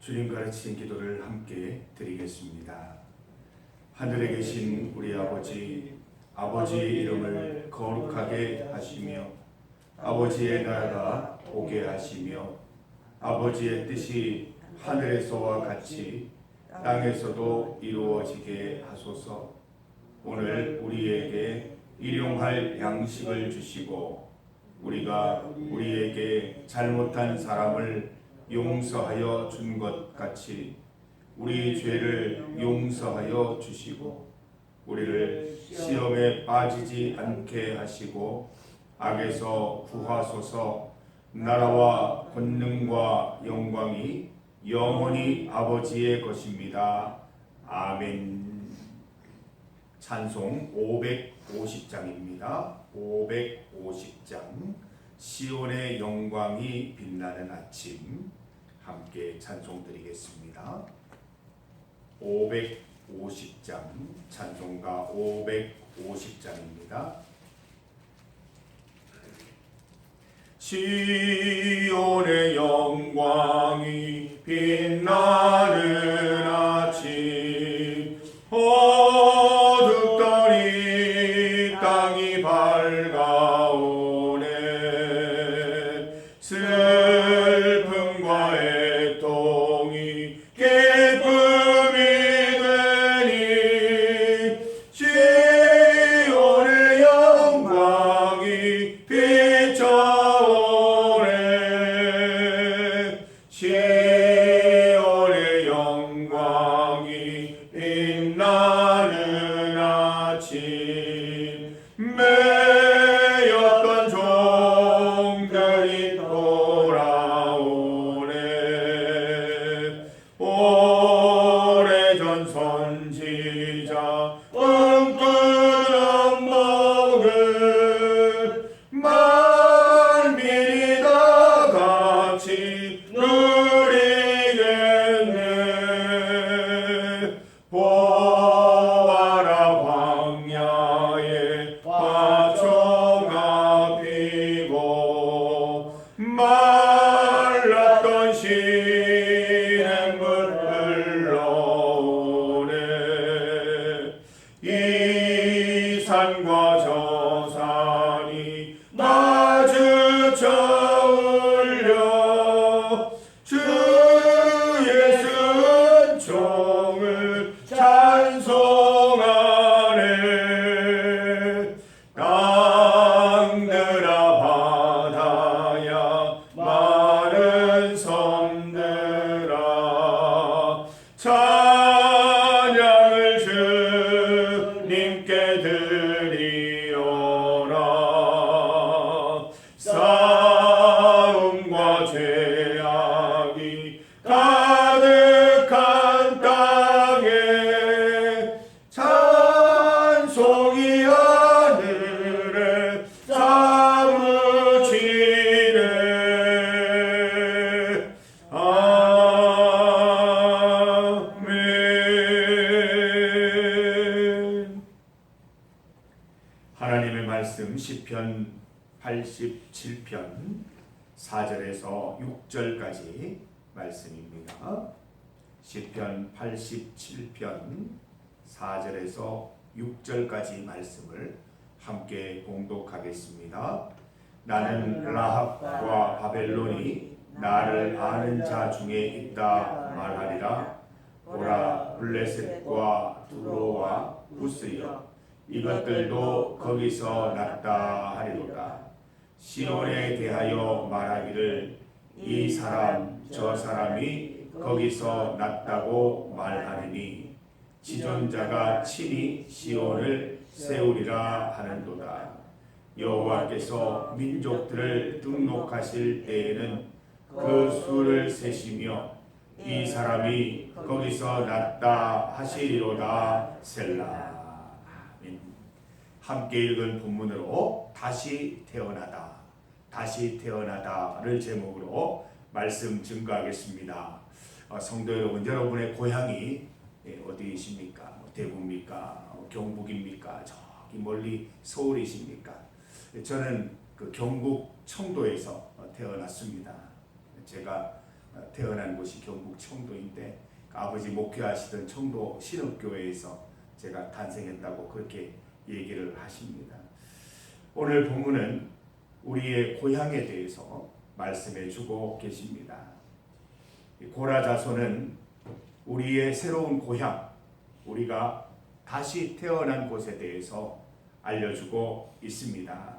주님 가르치신 기도를 함께 드리겠습니다. 하늘에 계신 우리 아버지, 아버지의 이름을 거룩하게 하시며 아버지의 나라가 오게 하시며 아버지의 뜻이 하늘에서와 같이 땅에서도 이루어지게 하소서. 오늘 우리에게 일용할 양식을 주시고 우리가 우리에게 잘못한 사람을 용서하여 준 것 같이 우리 죄를 용서하여 주시고 우리를 시험에 빠지지 않게 하시고 악에서 구하소서. 나라와 권능과 영광이 영원히 아버지의 것입니다. 아멘. 찬송 550장입니다. 550장 시온의 영광이 빛나는 아침 함께 찬송 드리겠습니다. 550장 찬송가 550장입니다. 시온의 영광이 빛나는 아침 어둡더니 땅이 밝아오네. 슬픔과 애통이 기쁨이 되니 시온의 영광이 비춰오네. 시온의 영광이 빛나는 아침 매였던 종들이 돌아오네. 오래전 선지자 꿈꾸던 복을 만민이 다 같이 누리겠네. 보아라 광야에 화초가 피고 말랐던 시냇물 흘러오네. 이 산과 저 산이 마주쳐 울려 주의 순종을 찬송하네. 땅들아 바다야 마른 섬들아 찬양을 주님께 드리오라. 싸움과 죄악이 가득한 땅에 찬송이 하늘에 사무치네. 아멘. 하나님의 말씀 시편 87편 4절에서 6절까지 말씀입니다. 시편 87편 4절에서 6절까지 말씀을 함께 봉독하겠습니다. 나는 라합과 바벨론이 나를 아는 자 중에 있다 말하리라. 보라, 블레셋과 두로와 부스여 이것들도 거기서 났다 하리로다. 시온에 대하여 말하기를 이 사람 저 사람이 거기서 났다고 말하느니 지존자가 친히 시온을 세우리라 하는도다. 여호와께서 민족들을 등록하실 때에는 그 수를 세시며 이 사람이 거기서 났다 하시리로다. 셀라. 아멘. 함께 읽은 본문으로 다시 태어나다, 다시 태어나다를 제목으로 말씀 증거하겠습니다. 성도 여러분, 여러분의 고향이 어디이십니까? 대구입니까? 경북입니까? 저기 멀리 서울이십니까? 저는 그 경북 청도에서 태어났습니다. 제가 태어난 곳이 경북 청도인데 아버지 목회하시던 청도 신업교회에서 제가 탄생했다고 그렇게 얘기를 하십니다. 오늘 본문은 우리의 고향에 대해서 말씀해 주고 계십니다. 고라 자손은 우리의 새로운 고향, 우리가 다시 태어난 곳에 대해서 알려주고 있습니다.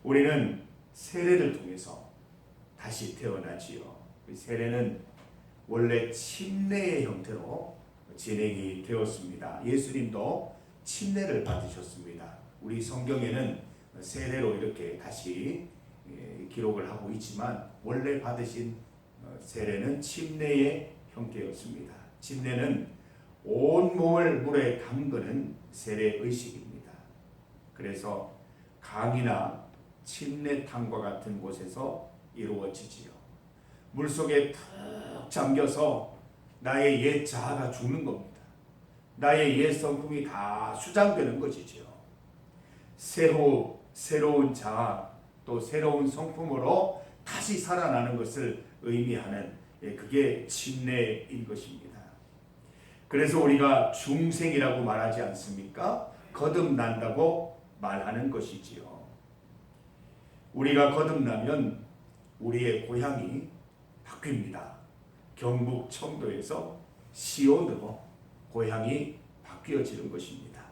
우리는 세례를 통해서 다시 태어나지요. 세례는 원래 침례의 형태로 진행이 되었습니다. 예수님도 침례를 받으셨습니다. 우리 성경에는 세례로 이렇게 다시 기록을 하고 있지만 원래 받으신 세례는 침례의 형태였습니다. 침례는 온몸을 물에 담그는 세례 의식입니다. 그래서 강이나 침례탕과 같은 곳에서 이루어지지요. 물속에 푹 잠겨서 나의 옛 자아가 죽는 겁니다. 나의 옛 성품이 다 수장되는 것이지요. 새로운 자아 또 새로운 성품으로 다시 살아나는 것을 의미하는 그게 침례인 것입니다. 그래서 우리가 중생이라고 말하지 않습니까? 거듭난다고 말하는 것이지요. 우리가 거듭나면 우리의 고향이 바뀝니다. 경북 청도에서 시온으로 고향이 바뀌어지는 것입니다.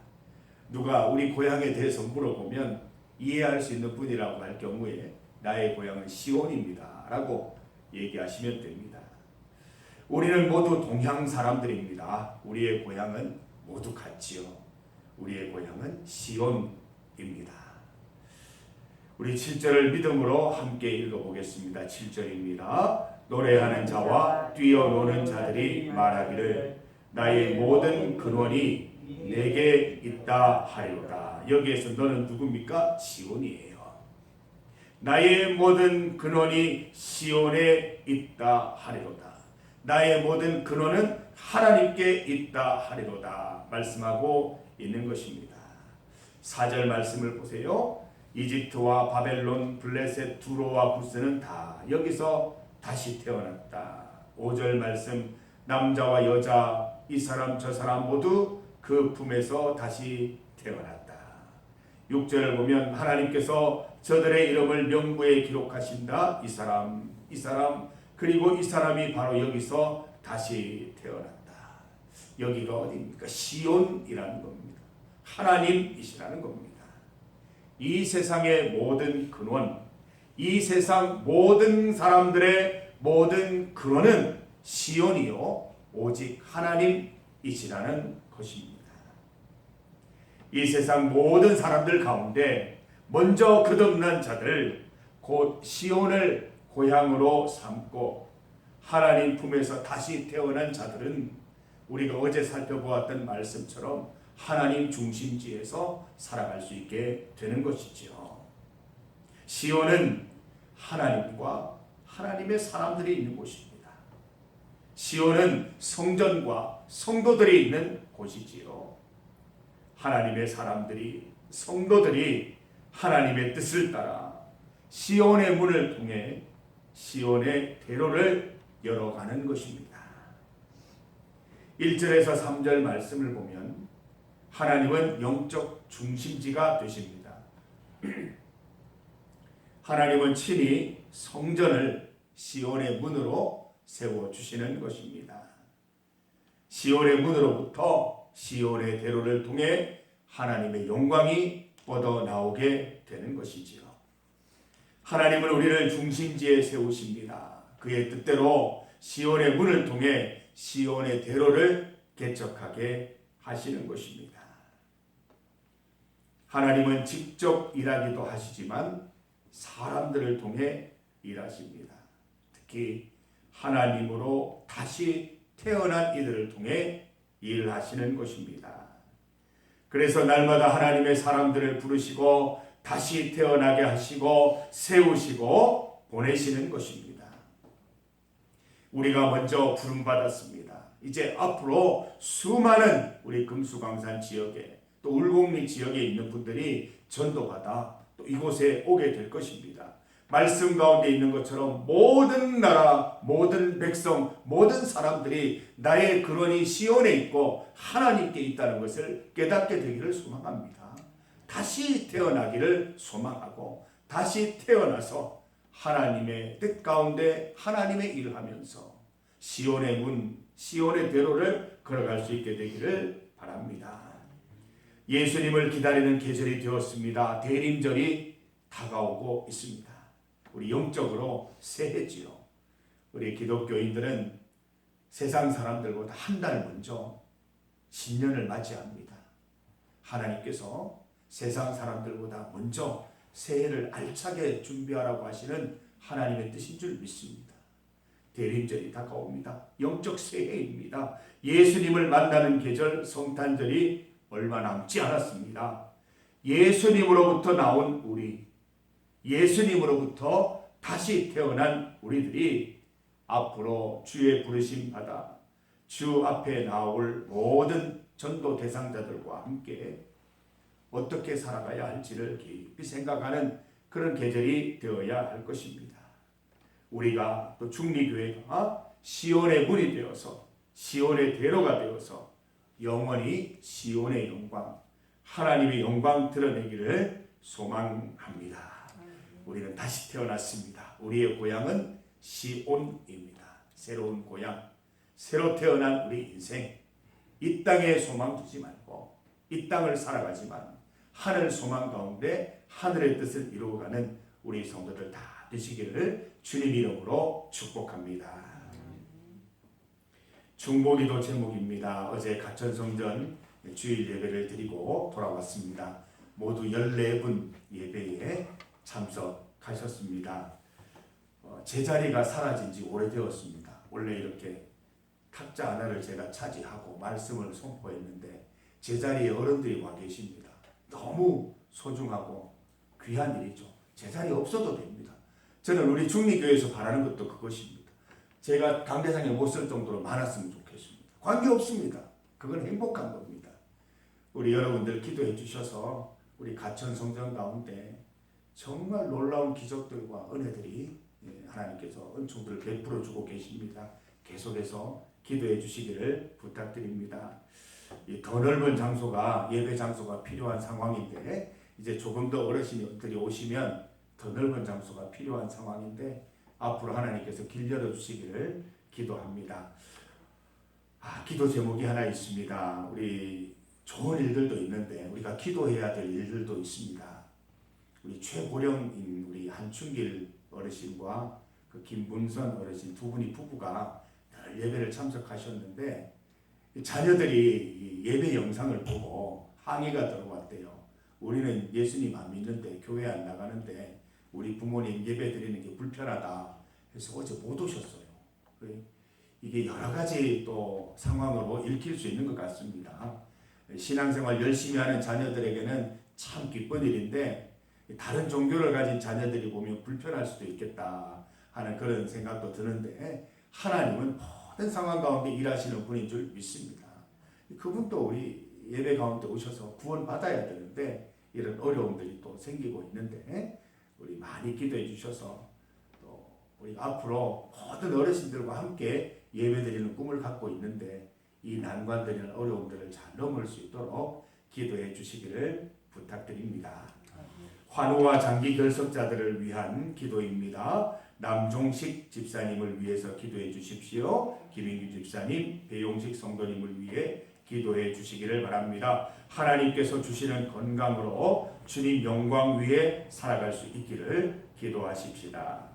누가 우리 고향에 대해서 물어보면 이해할 수 있는 분이라고 할 경우에 나의 고향은 시온입니다 라고 얘기하시면 됩니다. 우리는 모두 동양 사람들입니다. 우리의 고향은 모두 같지요. 우리의 고향은 시온입니다. 우리 7절을 믿음으로 함께 읽어보겠습니다. 7절입니다. 노래하는 자와 뛰어노는 자들이 말하기를 나의 모든 근원이 내게 있다 하리로다. 여기에서 너는 누굽니까? 시온이에요. 나의 모든 근원이 시온에 있다 하리로다. 나의 모든 근원은 하나님께 있다 하리로다 말씀하고 있는 것입니다. 4절 말씀을 보세요. 이집트와 바벨론, 블레셋, 두로와 구스는 다 여기서 다시 태어났다. 5절 말씀 남자와 여자 이 사람 저 사람 모두 그 품에서 다시 태어났다. 6절을 보면 하나님께서 저들의 이름을 명부에 기록하신다. 이 사람 그리고 이 사람이 바로 여기서 다시 태어났다. 여기가 어디입니까? 시온이라는 겁니다. 하나님이시라는 겁니다. 이 세상의 모든 근원, 이 세상 모든 사람들의 모든 근원은 시온이요 오직 하나님이시라는 것입니다. 이 세상 모든 사람들 가운데 먼저 거듭난 자들 곧 시온을 고향으로 삼고 하나님 품에서 다시 태어난 자들은 우리가 어제 살펴보았던 말씀처럼 하나님 중심지에서 살아갈 수 있게 되는 것이지요. 시온은 하나님과 하나님의 사람들이 있는 곳입니다. 시온은 성전과 성도들이 있는 곳이지요. 하나님의 사람들이 성도들이 하나님의 뜻을 따라 시온의 문을 통해 시온의 대로를 열어가는 것입니다. 1절에서 3절 말씀을 보면 하나님은 영적 중심지가 되십니다. 하나님은 친히 성전을 시온의 문으로 세워주시는 것입니다. 시온의 문으로부터 시온의 대로를 통해 하나님의 영광이 뻗어나오게 되는 것이지요. 하나님은 우리를 중심지에 세우십니다. 그의 뜻대로 시온의 문을 통해 시온의 대로를 개척하게 하시는 것입니다. 하나님은 직접 일하기도 하시지만 사람들을 통해 일하십니다. 특히 하나님으로 다시 태어난 이들을 통해 일하시는 것입니다. 그래서 날마다 하나님의 사람들을 부르시고 다시 태어나게 하시고 세우시고 보내시는 것입니다. 우리가 먼저 부름받았습니다. 이제 앞으로 수많은 우리 금수강산 지역에 또 울곡리 지역에 있는 분들이 전도받아 또 이곳에 오게 될 것입니다. 말씀 가운데 있는 것처럼 모든 나라, 모든 백성, 모든 사람들이 나의 근원이 시온에 있고 하나님께 있다는 것을 깨닫게 되기를 소망합니다. 다시 태어나기를 소망하고 다시 태어나서 하나님의 뜻 가운데 하나님의 일을 하면서 시온의 문, 시온의 대로를 걸어갈 수 있게 되기를 바랍니다. 예수님을 기다리는 계절이 되었습니다. 대림절이 다가오고 있습니다. 우리 영적으로 새해지요. 우리 기독교인들은 세상 사람들보다 한 달 먼저 신년을 맞이합니다. 하나님께서 세상 사람들보다 먼저 새해를 알차게 준비하라고 하시는 하나님의 뜻인 줄 믿습니다. 대림절이 다가옵니다. 영적 새해입니다. 예수님을 만나는 계절 성탄절이 얼마 남지 않았습니다. 예수님으로부터 나온 우리, 예수님으로부터 다시 태어난 우리들이 앞으로 주의 부르심 받아 주 앞에 나올 모든 전도 대상자들과 함께 어떻게 살아가야 할지를 깊이 생각하는 그런 계절이 되어야 할 것입니다. 우리가 또 중리교회가 시온의 문이 되어서 시온의 대로가 되어서 영원히 시온의 영광, 하나님의 영광 드러내기를 소망합니다. 우리는 다시 태어났습니다. 우리의 고향은 시온입니다. 새로운 고향, 새로 태어난 우리 인생, 이 땅에 소망 두지 말고 이 땅을 살아가지만 하늘 소망 가운데 하늘의 뜻을 이루어가는 우리 성도들 다 되시기를 주님 이름으로 축복합니다. 중보기도 제목입니다. 어제 가천성전 주일 예배를 드리고 돌아왔습니다. 모두 14분 예배에 참석하셨습니다. 제자리가 사라진 지 오래되었습니다. 원래 이렇게 탁자 하나를 제가 차지하고 말씀을 선포했는데 제자리에 어른들이 와 계십니다. 너무 소중하고 귀한 일이죠. 제자리 없어도 됩니다. 저는 우리 중리교회에서 바라는 것도 그것입니다. 제가 강대상에 못 쓸 정도로 많았으면 좋겠습니다. 관계없습니다. 그건 행복한 겁니다. 우리 여러분들 기도해 주셔서 우리 가천성전 가운데 정말 놀라운 기적들과 은혜들이 하나님께서 은총들을 베풀어 주고 계십니다. 계속해서 기도해 주시기를 부탁드립니다. 더 넓은 장소가 예배 장소가 필요한 상황인데 이제 조금 더 어르신들이 오시면 더 넓은 장소가 필요한 상황인데 앞으로 하나님께서 길 열어주시기를 기도합니다. 기도 제목이 하나 있습니다. 우리 좋은 일들도 있는데 우리가 기도해야 될 일들도 있습니다. 우리 최고령인 우리 한춘길 어르신과 그 김문선 어르신 두 분이 부부가 예배를 참석하셨는데 자녀들이 예배 영상을 보고 항의가 들어왔대요. 우리는 예수님 안 믿는데 교회 안 나가는데 우리 부모님 예배 드리는 게 불편하다 해서 어제 못 오셨어요. 이게 여러 가지 또 상황으로 읽힐 수 있는 것 같습니다. 신앙생활 열심히 하는 자녀들에게는 참 기쁜 일인데 다른 종교를 가진 자녀들이 보면 불편할 수도 있겠다 하는 그런 생각도 드는데 하나님은 모든 상황 가운데 일하시는 분인 줄 믿습니다. 그분도 우리 예배 가운데 오셔서 구원 받아야 되는데 이런 어려움들이 또 생기고 있는데 우리 많이 기도해 주셔서 또 우리 앞으로 모든 어르신들과 함께 예배드리는 꿈을 갖고 있는데 이 난관들이나 어려움들을 잘 넘을 수 있도록 기도해 주시기를 부탁드립니다. 환우와 장기 결석자들을 위한 기도입니다. 남종식 집사님을 위해서 기도해 주십시오. 김인규 집사님, 배용식 성도님을 위해 기도해 주시기를 바랍니다. 하나님께서 주시는 건강으로 주님 영광 위에 살아갈 수 있기를 기도하십시다.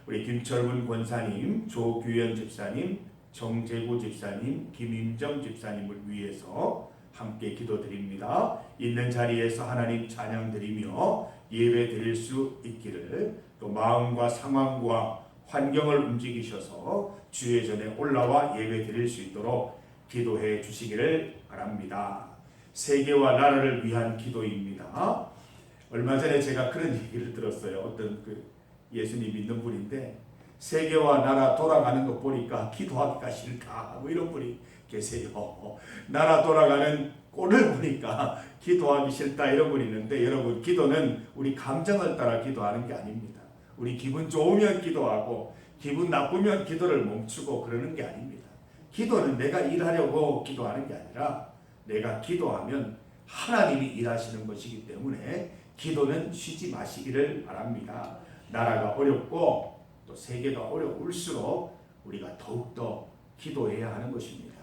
우리 김철문 권사님, 조규현 집사님, 정재구 집사님, 김임정 집사님을 위해서 함께 기도드립니다. 있는 자리에서 하나님 찬양드리며 예배 드릴 수 있기를 또 마음과 상황과 환경을 움직이셔서 주의 전에 올라와 예배 드릴 수 있도록 기도해 주시기를 바랍니다. 세계와 나라를 위한 기도입니다. 얼마 전에 제가 그런 얘기를 들었어요. 어떤 예수님 믿는 분인데 세계와 나라 돌아가는 거 보니까 기도하기가 싫다 뭐 이런 분이 계세요. 나라 돌아가는 꼴을 보니까 기도하기 싫다 이런 분이 있는데 여러분 기도는 우리 감정을 따라 기도하는 게 아닙니다. 우리 기분 좋으면 기도하고 기분 나쁘면 기도를 멈추고 그러는 게 아닙니다. 기도는 내가 일하려고 기도하는 게 아니라 내가 기도하면 하나님이 일하시는 것이기 때문에 기도는 쉬지 마시기를 바랍니다. 나라가 어렵고 또 세계가 어려울수록 우리가 더욱더 기도해야 하는 것입니다.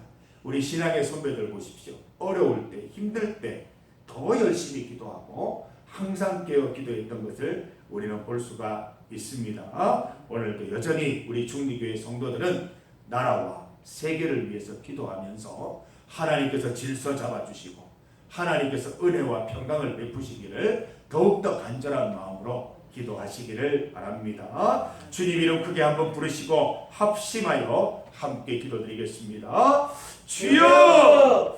우리 신앙의 선배들 보십시오. 어려울 때, 힘들 때 더 열심히 기도하고 항상 깨어 기도했던 것을 우리는 볼 수가 있습니다. 오늘도 여전히 우리 중리교회 성도들은 나라와 세계를 위해서 기도하면서 하나님께서 질서 잡아주시고 하나님께서 은혜와 평강을 베푸시기를 더욱더 간절한 마음으로 기도하시기를 바랍니다. 주님 이름 크게 한번 부르시고 합심하여 함께 기도드리겠습니다. 주여!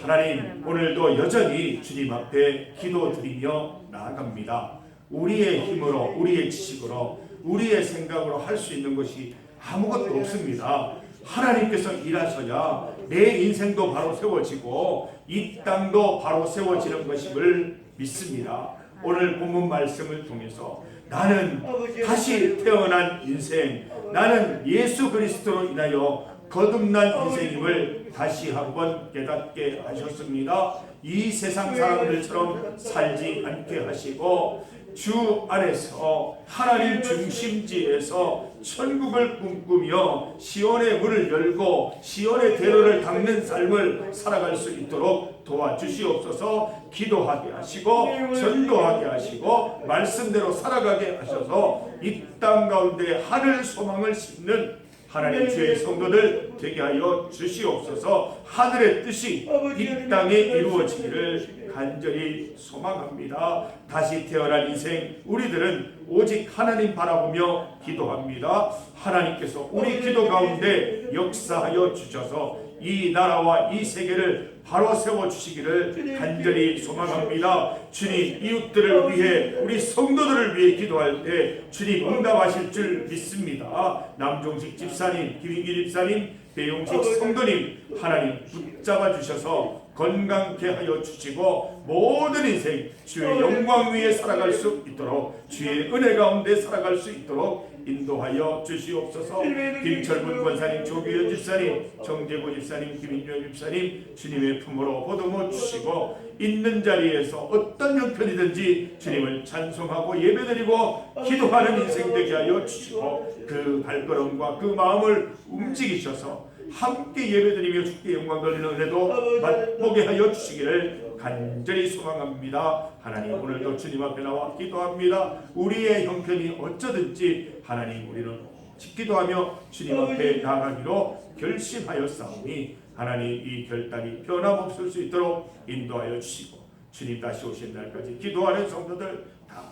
하나님 오늘도 여전히 주님 앞에 기도드리며 나아갑니다. 우리의 힘으로 우리의 지식으로 우리의 생각으로 할 수 있는 것이 아무것도 없습니다. 하나님께서 일하셔야 내 인생도 바로 세워지고 이 땅도 바로 세워지는 것임을 믿습니다. 오늘 본문 말씀을 통해서 나는 다시 태어난 인생, 나는 예수 그리스도로 인하여 거듭난 인생임을 다시 한번 깨닫게 하셨습니다. 이 세상 사람들처럼 살지 않게 하시고 주 안에서 하나님 중심지에서 천국을 꿈꾸며 시온의 문을 열고 시온의 대로를 닦는 삶을 살아갈 수 있도록 도와주시옵소서. 기도하게 하시고 전도하게 하시고 말씀대로 살아가게 하셔서 이 땅 가운데 하늘 소망을 심는 하나님 주의 성도들 되게 하여 주시옵소서. 하늘의 뜻이 이 땅에 이루어지기를 간절히 소망합니다. 다시 태어난 인생 우리들은 오직 하나님 바라보며 기도합니다. 하나님께서 우리 기도 가운데 역사하여 주셔서 이 나라와 이 세계를 바로 세워주시기를 간절히 소망합니다. 주님 이웃들을 위해 우리 성도들을 위해 기도할 때 주님 응답하실 줄 믿습니다. 남종식 집사님, 김인기 집사님, 배용식 성도님 하나님 붙잡아 주셔서 건강케 하여 주시고 모든 인생 주의 영광 위에 살아갈 수 있도록 주의 은혜 가운데 살아갈 수 있도록 인도하여 주시옵소서. 김철분 권사님, 조규현 집사님, 정재구 집사님, 김인열 집사님 주님의 품으로 보듬어 주시고 있는 자리에서 어떤 형편이든지 주님을 찬송하고 예배드리고 기도하는 인생 되게 하여 주시고 그 발걸음과 그 마음을 움직이셔서 함께 예배드리며 주께 영광 돌리는 은혜도 맛보게 하여 주시기를 간절히 소망합니다. 하나님 오늘도 주님 앞에 나와 기도합니다. 우리의 형편이 어쩌든지 하나님 우리는 기도하며 주님 앞에 나가기로 결심하였사오니 하나님 이 결단이 변함없을 수 있도록 인도하여 주시고 주님 다시 오신 날까지 기도하는 성도들 다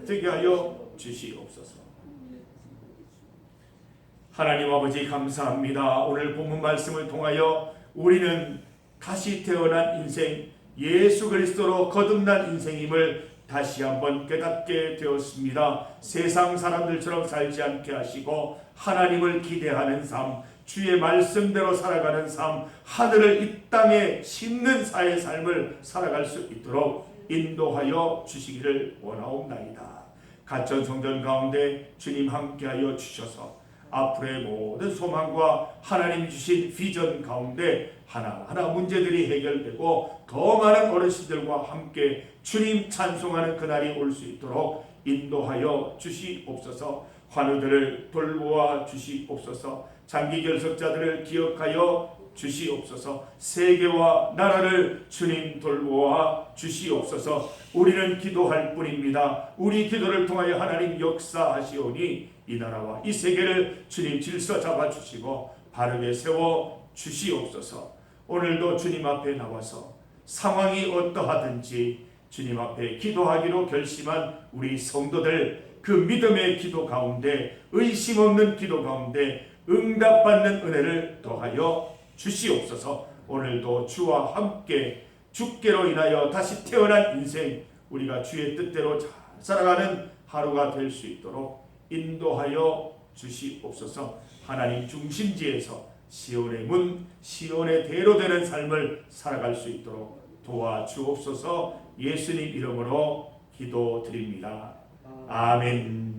되게 하여 주시옵소서. 하나님 아버지 감사합니다. 오늘 본문 말씀을 통하여 우리는 다시 태어난 인생 예수 그리스도로 거듭난 인생임을 다시 한번 깨닫게 되었습니다. 세상 사람들처럼 살지 않게 하시고 하나님을 기대하는 삶, 주의 말씀대로 살아가는 삶, 하늘을 이 땅에 심는 사의 삶을 살아갈 수 있도록 인도하여 주시기를 원하옵나이다. 갇힌 성전 가운데 주님 함께하여 주셔서 앞으로의 모든 소망과 하나님이 주신 비전 가운데 하나하나 문제들이 해결되고 더 많은 어르신들과 함께 주님 찬송하는 그날이 올 수 있도록 인도하여 주시옵소서. 환우들을 돌보아 주시옵소서. 장기 결석자들을 기억하여 주시옵소서. 세계와 나라를 주님 돌보아 주시옵소서. 우리는 기도할 뿐입니다. 우리 기도를 통하여 하나님 역사하시오니 이 나라와 이 세계를 주님 질서 잡아주시고 바르게 세워 주시옵소서. 오늘도 주님 앞에 나와서 상황이 어떠하든지 주님 앞에 기도하기로 결심한 우리 성도들 그 믿음의 기도 가운데 의심 없는 기도 가운데 응답받는 은혜를 더하여 주시옵소서. 오늘도 주와 함께 주께로 인하여 다시 태어난 인생 우리가 주의 뜻대로 잘 살아가는 하루가 될 수 있도록 인도하여 주시옵소서. 하나님 중심지에서 시온의 문, 시온의 대로 되는 삶을 살아갈 수 있도록 도와주옵소서. 예수님 이름으로 기도드립니다. 아멘.